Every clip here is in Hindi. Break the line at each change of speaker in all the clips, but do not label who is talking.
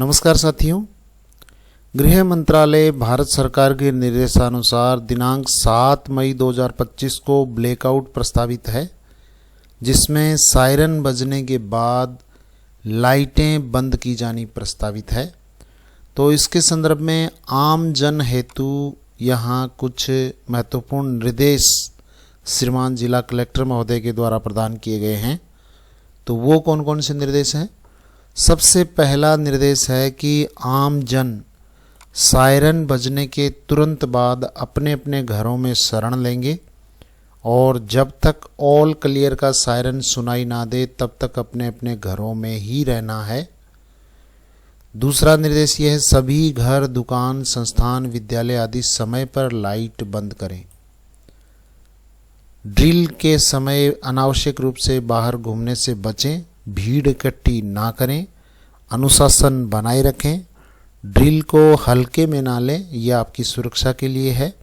नमस्कार साथियों, गृह मंत्रालय भारत सरकार के निर्देशानुसार दिनांक 7 मई 2025 को ब्लैकआउट प्रस्तावित है, जिसमें सायरन बजने के बाद लाइटें बंद की जानी प्रस्तावित है। तो इसके संदर्भ में आम जन हेतु यहाँ कुछ महत्वपूर्ण निर्देश श्रीमान जिला कलेक्टर महोदय के द्वारा प्रदान किए गए हैं। तो वो कौन कौन से निर्देश हैं? सबसे पहला निर्देश है कि आम जन सायरन बजने के तुरंत बाद अपने अपने घरों में शरण लेंगे और जब तक ऑल क्लियर का सायरन सुनाई ना दे तब तक अपने अपने घरों में ही रहना है। दूसरा निर्देश यह है, सभी घर, दुकान, संस्थान, विद्यालय आदि समय पर लाइट बंद करें। ड्रिल के समय अनावश्यक रूप से बाहर घूमने से बचें, भीड़ इकट्ठी ना करें, अनुशासन बनाए रखें, ड्रिल को हल्के में ना लें, यह आपकी सुरक्षा के लिए है।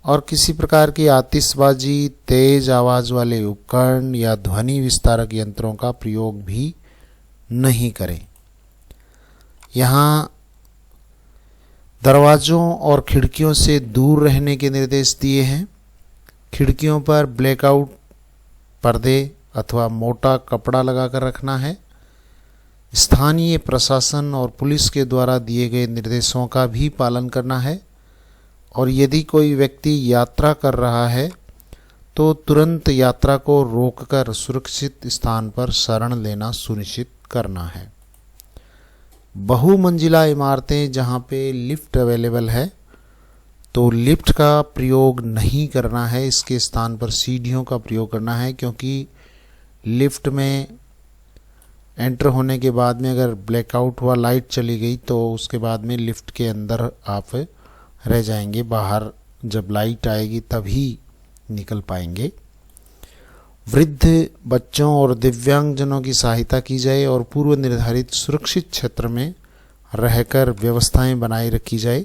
और किसी प्रकार की आतिशबाजी, तेज आवाज़ वाले उपकरण या ध्वनि विस्तारक यंत्रों का प्रयोग भी नहीं करें। यहाँ दरवाज़ों और खिड़कियों से दूर रहने के निर्देश दिए हैं। खिड़कियों पर ब्लैकआउट पर्दे अथवा मोटा कपड़ा लगाकर रखना है। स्थानीय प्रशासन और पुलिस के द्वारा दिए गए निर्देशों का भी पालन करना है। और यदि कोई व्यक्ति यात्रा कर रहा है तो तुरंत यात्रा को रोककर सुरक्षित स्थान पर शरण लेना सुनिश्चित करना है। बहुमंजिला इमारतें जहाँ पे लिफ्ट अवेलेबल है तो लिफ्ट का प्रयोग नहीं करना है, इसके स्थान पर सीढ़ियों का प्रयोग करना है, क्योंकि लिफ्ट में एंटर होने के बाद में अगर ब्लैकआउट हुआ, लाइट चली गई तो उसके बाद में लिफ्ट के अंदर आप रह जाएंगे, बाहर जब लाइट आएगी तभी निकल पाएंगे। वृद्ध, बच्चों और दिव्यांगजनों की सहायता की जाए और पूर्व निर्धारित सुरक्षित क्षेत्र में रहकर व्यवस्थाएं बनाए रखी जाए।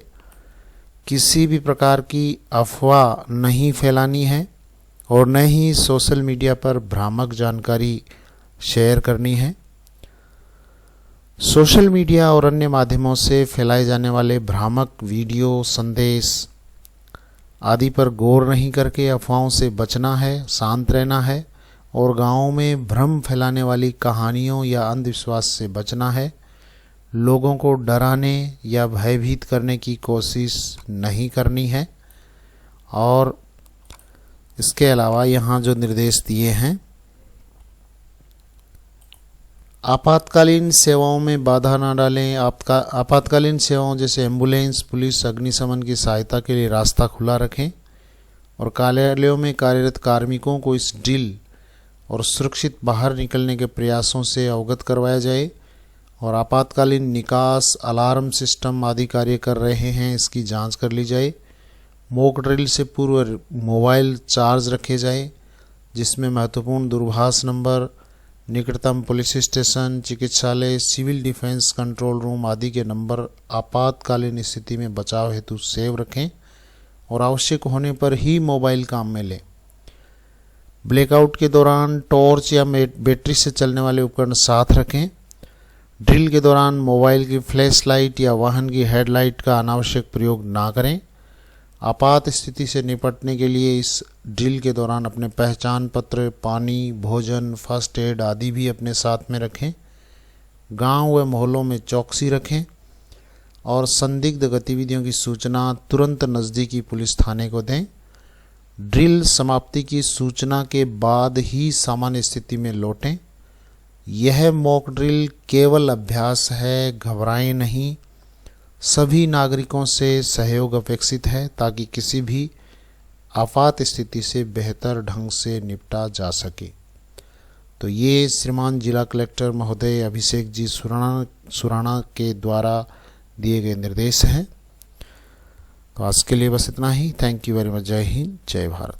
किसी भी प्रकार की अफवाह नहीं फैलानी है और न ही सोशल मीडिया पर भ्रामक जानकारी शेयर करनी है। सोशल मीडिया और अन्य माध्यमों से फैलाए जाने वाले भ्रामक वीडियो, संदेश आदि पर गौर नहीं करके अफवाहों से बचना है, शांत रहना है और गांवों में भ्रम फैलाने वाली कहानियों या अंधविश्वास से बचना है। लोगों को डराने या भयभीत करने की कोशिश नहीं करनी है। और इसके अलावा यहाँ जो निर्देश दिए हैं, आपातकालीन सेवाओं में बाधा न डालें। आपातकालीन सेवाओं जैसे एम्बुलेंस, पुलिस, अग्निशमन की सहायता के लिए रास्ता खुला रखें और कार्यालयों में कार्यरत कार्मिकों को इस ड्रिल और सुरक्षित बाहर निकलने के प्रयासों से अवगत करवाया जाए। और आपातकालीन निकास, अलार्म सिस्टम आदि कार्य कर रहे हैं, इसकी जांच कर ली जाए। मॉक ड्रिल से पूर्व मोबाइल चार्ज रखे जाए, जिसमें महत्वपूर्ण दूरभाष नंबर, निकटतम पुलिस स्टेशन, चिकित्सालय, सिविल डिफेंस कंट्रोल रूम आदि के नंबर आपातकालीन स्थिति में बचाव हेतु सेव रखें और आवश्यक होने पर ही मोबाइल काम में लें। ब्लैकआउट के दौरान टॉर्च या बैटरी से चलने वाले उपकरण साथ रखें। ड्रिल के दौरान मोबाइल की फ्लैश लाइट या वाहन की हेडलाइट का अनावश्यक प्रयोग ना करें। आपात स्थिति से निपटने के लिए इस ड्रिल के दौरान अपने पहचान पत्र, पानी, भोजन, फर्स्ट एड आदि भी अपने साथ में रखें। गांव व मोहल्लों में चौकसी रखें और संदिग्ध गतिविधियों की सूचना तुरंत नज़दीकी पुलिस थाने को दें। ड्रिल समाप्ति की सूचना के बाद ही सामान्य स्थिति में लौटें। यह मॉक ड्रिल केवल अभ्यास है, घबराएं नहीं। सभी नागरिकों से सहयोग अपेक्षित है ताकि किसी भी आपात स्थिति से बेहतर ढंग से निपटा जा सके। तो ये श्रीमान जिला कलेक्टर महोदय अभिषेक जी सुराणा के द्वारा दिए गए निर्देश हैं। तो आज के लिए बस इतना ही। Thank you very much. जय हिंद, जय भारत।